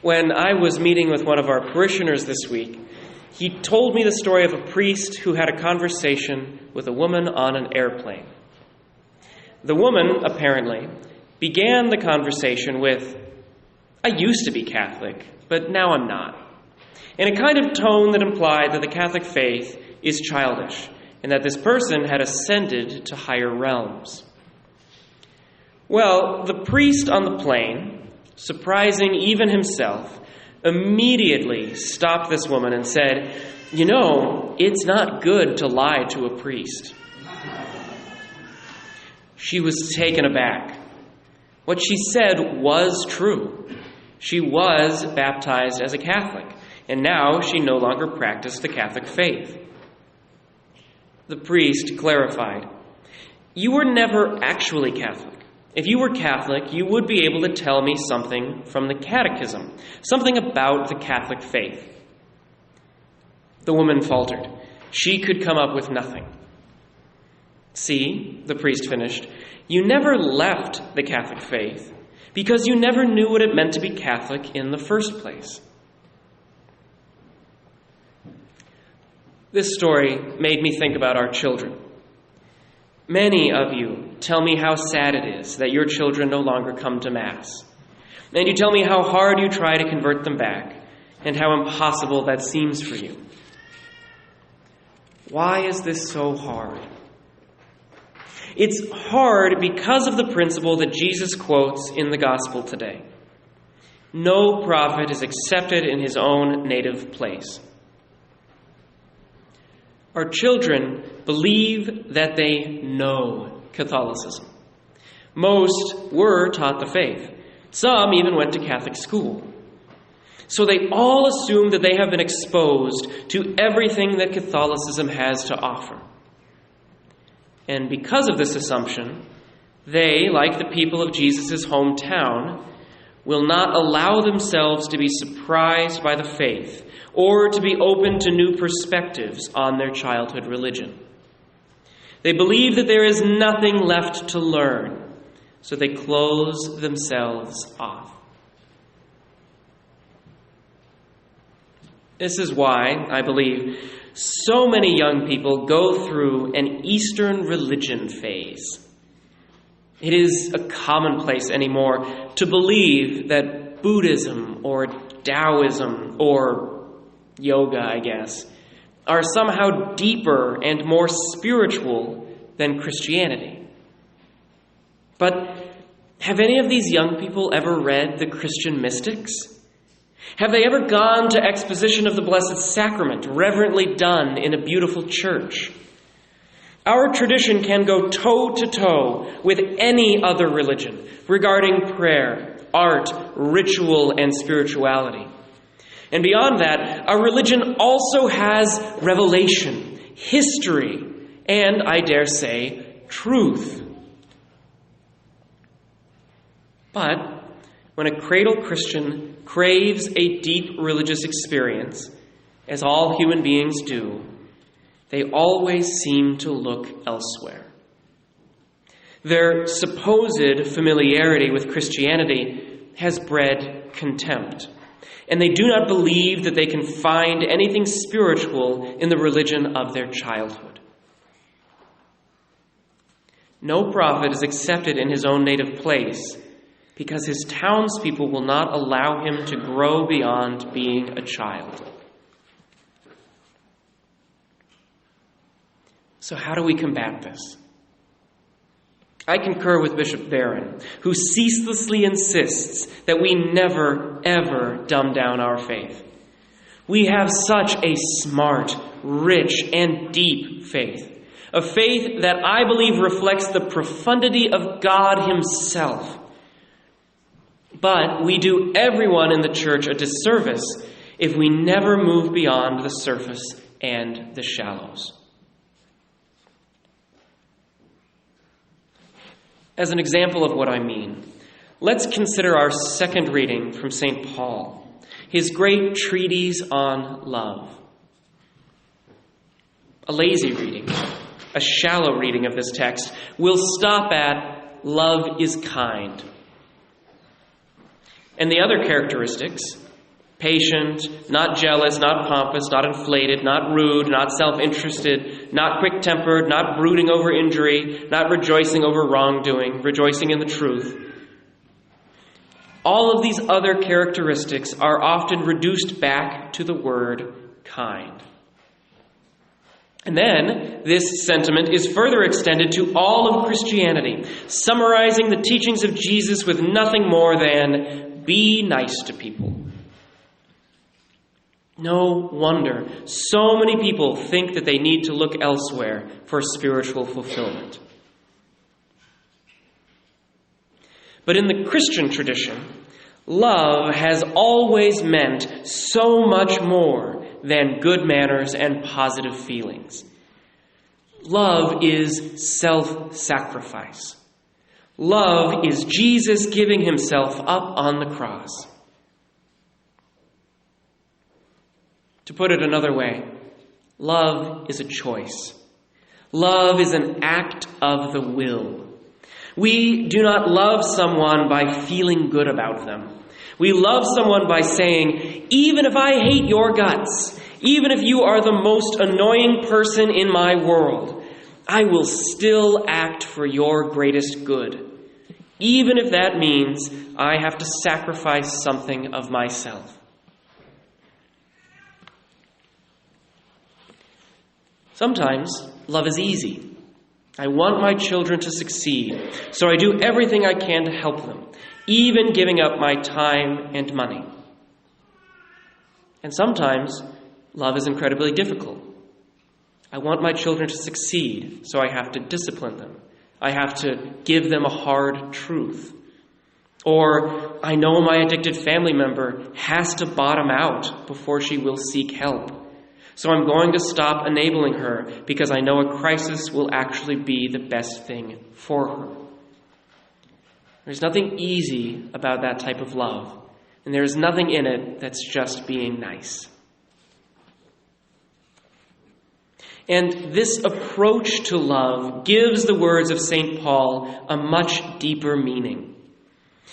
When I was meeting with one of our parishioners this week, he told me the story of a priest who had a conversation with a woman on an airplane. The woman, apparently, began the conversation with, "I used to be Catholic, but now I'm not," in a kind of tone that implied that the Catholic faith is childish and that this person had ascended to higher realms. Well, the priest on the plane, surprising even himself, immediately stopped this woman and said, "You know, it's not good to lie to a priest." She was taken aback. What she said was true. She was baptized as a Catholic, and now she no longer practiced the Catholic faith. The priest clarified, "You were never actually Catholic. If you were Catholic, you would be able to tell me something from the catechism, something about the Catholic faith." The woman faltered. She could come up with nothing. "See," the priest finished, "you never left the Catholic faith because you never knew what it meant to be Catholic in the first place." This story made me think about our children. Many of you tell me how sad it is that your children no longer come to Mass. And you tell me how hard you try to convert them back and how impossible that seems for you. Why is this so hard? It's hard because of the principle that Jesus quotes in the gospel today. No prophet is accepted in his own native place. Our children believe that they know Catholicism. Most were taught the faith. Some even went to Catholic school. So they all assume that they have been exposed to everything that Catholicism has to offer. And because of this assumption, they, like the people of Jesus' hometown, will not allow themselves to be surprised by the faith or to be open to new perspectives on their childhood religion. They believe that there is nothing left to learn, so they close themselves off. This is why, I believe, so many young people go through an Eastern religion phase. It is a commonplace anymore to believe that Buddhism or Taoism or yoga, I guess, are somehow deeper and more spiritual than Christianity. But have any of these young people ever read the Christian mystics? Have they ever gone to exposition of the Blessed Sacrament, reverently done in a beautiful church? Our tradition can go toe-to-toe with any other religion regarding prayer, art, ritual, and spirituality. And beyond that, our religion also has revelation, history, and, I dare say, truth. But when a cradle Christian craves a deep religious experience, as all human beings do, they always seem to look elsewhere. Their supposed familiarity with Christianity has bred contempt, and they do not believe that they can find anything spiritual in the religion of their childhood. No prophet is accepted in his own native place because his townspeople will not allow him to grow beyond being a child. So how do we combat this? I concur with Bishop Barron, who ceaselessly insists that we never, ever dumb down our faith. We have such a smart, rich, and deep faith, a faith that I believe reflects the profundity of God himself. But we do everyone in the church a disservice if we never move beyond the surface and the shallows. As an example of what I mean, let's consider our second reading from St. Paul, his great treatise on love. A lazy reading, a shallow reading of this text, will stop at "love is kind." And the other characteristics, patient, not jealous, not pompous, not inflated, not rude, not self-interested, not quick-tempered, not brooding over injury, not rejoicing over wrongdoing, rejoicing in the truth. All of these other characteristics are often reduced back to the word kind. And then this sentiment is further extended to all of Christianity, summarizing the teachings of Jesus with nothing more than be nice to people. No wonder so many people think that they need to look elsewhere for spiritual fulfillment. But in the Christian tradition, love has always meant so much more than good manners and positive feelings. Love is self-sacrifice. Love is Jesus giving himself up on the cross. To put it another way, love is a choice. Love is an act of the will. We do not love someone by feeling good about them. We love someone by saying, even if I hate your guts, even if you are the most annoying person in my world, I will still act for your greatest good, even if that means I have to sacrifice something of myself. Sometimes love is easy. I want my children to succeed, so I do everything I can to help them, even giving up my time and money. And sometimes love is incredibly difficult. I want my children to succeed, so I have to discipline them. I have to give them a hard truth. Or I know my addicted family member has to bottom out before she will seek help. So I'm going to stop enabling her because I know a crisis will actually be the best thing for her. There's nothing easy about that type of love, and there's nothing in it that's just being nice. And this approach to love gives the words of St. Paul a much deeper meaning.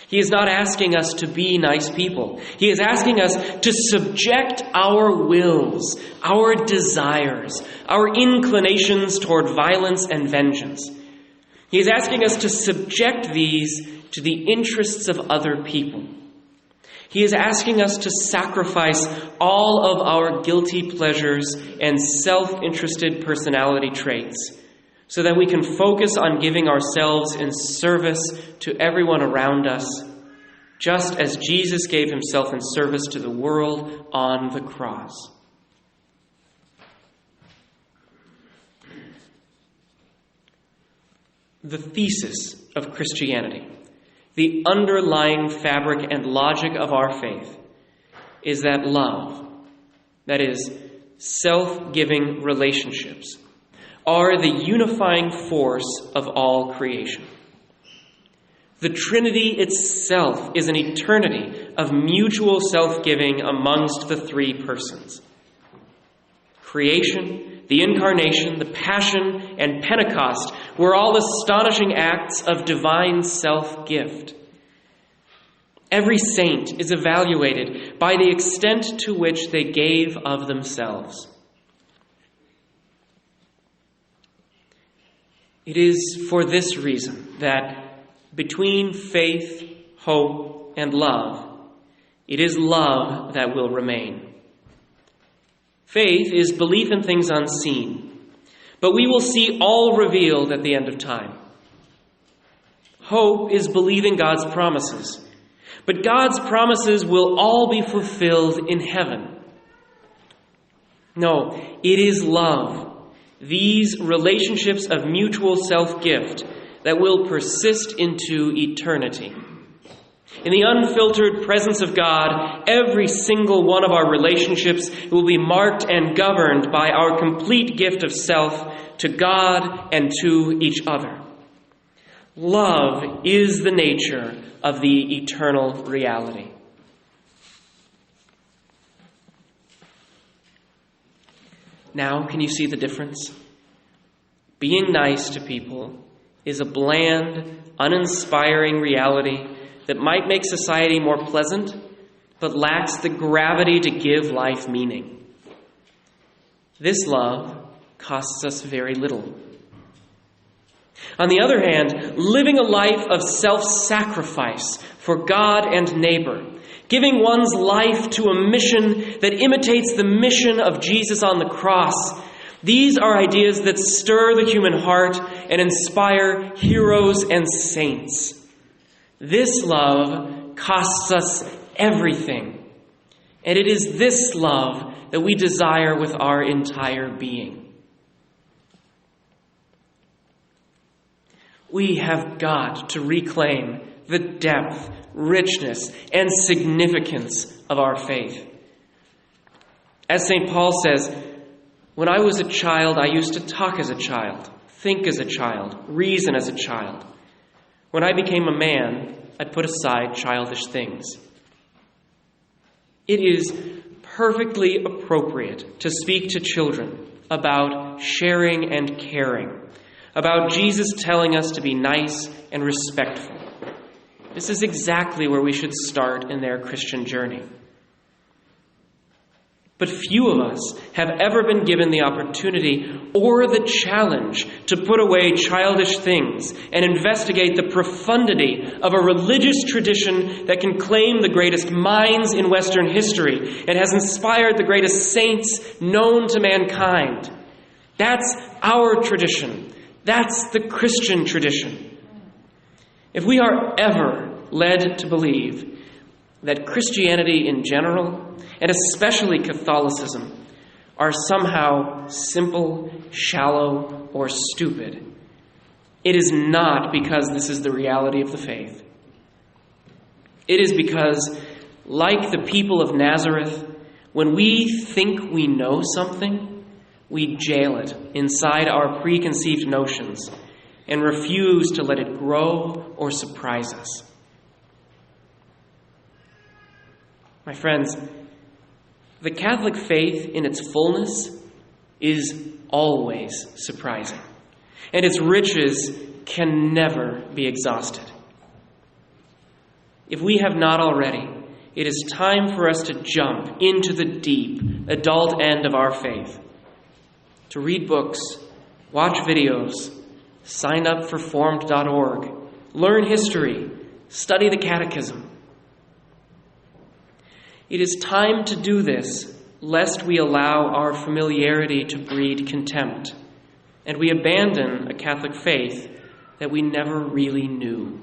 He is not asking us to be nice people. He is asking us to subject our wills, our desires, our inclinations toward violence and vengeance. He is asking us to subject these to the interests of other people. He is asking us to sacrifice all of our guilty pleasures and self-interested personality traits so that we can focus on giving ourselves in service to everyone around us, just as Jesus gave himself in service to the world on the cross. The thesis of Christianity, the underlying fabric and logic of our faith, is that love, that is, self-giving relationships, are the unifying force of all creation. The Trinity itself is an eternity of mutual self-giving amongst the three persons. Creation, the Incarnation, the Passion, and Pentecost were all astonishing acts of divine self-gift. Every saint is evaluated by the extent to which they gave of themselves. It is for this reason that between faith, hope, and love, it is love that will remain. Faith is belief in things unseen, but we will see all revealed at the end of time. Hope is believing God's promises, but God's promises will all be fulfilled in heaven. No, it is love, these relationships of mutual self-gift, that will persist into eternity. In the unfiltered presence of God, every single one of our relationships will be marked and governed by our complete gift of self to God and to each other. Love is the nature of the eternal reality. Now, can you see the difference? Being nice to people is a bland, uninspiring reality that might make society more pleasant, but lacks the gravity to give life meaning. This love costs us very little. On the other hand, living a life of self-sacrifice for God and neighbor, giving one's life to a mission that imitates the mission of Jesus on the cross, these are ideas that stir the human heart and inspire heroes and saints. This love costs us everything, and it is this love that we desire with our entire being. We have got to reclaim the depth, richness, and significance of our faith. As St. Paul says, "When I was a child, I used to talk as a child, think as a child, reason as a child. When I became a man, I put aside childish things." It is perfectly appropriate to speak to children about sharing and caring, about Jesus telling us to be nice and respectful. This is exactly where we should start in their Christian journey. But few of us have ever been given the opportunity or the challenge to put away childish things and investigate the profundity of a religious tradition that can claim the greatest minds in Western history and has inspired the greatest saints known to mankind. That's our tradition. That's the Christian tradition. If we are ever led to believe that Christianity in general, and especially Catholicism, are somehow simple, shallow, or stupid, it is not because this is the reality of the faith. It is because, like the people of Nazareth, when we think we know something, we jail it inside our preconceived notions and refuse to let it grow or surprise us. My friends, the Catholic faith in its fullness is always surprising, and its riches can never be exhausted. If we have not already, it is time for us to jump into the deep, adult end of our faith, to read books, watch videos, sign up for formed.org, learn history, study the catechism. It is time to do this, lest we allow our familiarity to breed contempt, and we abandon a Catholic faith that we never really knew.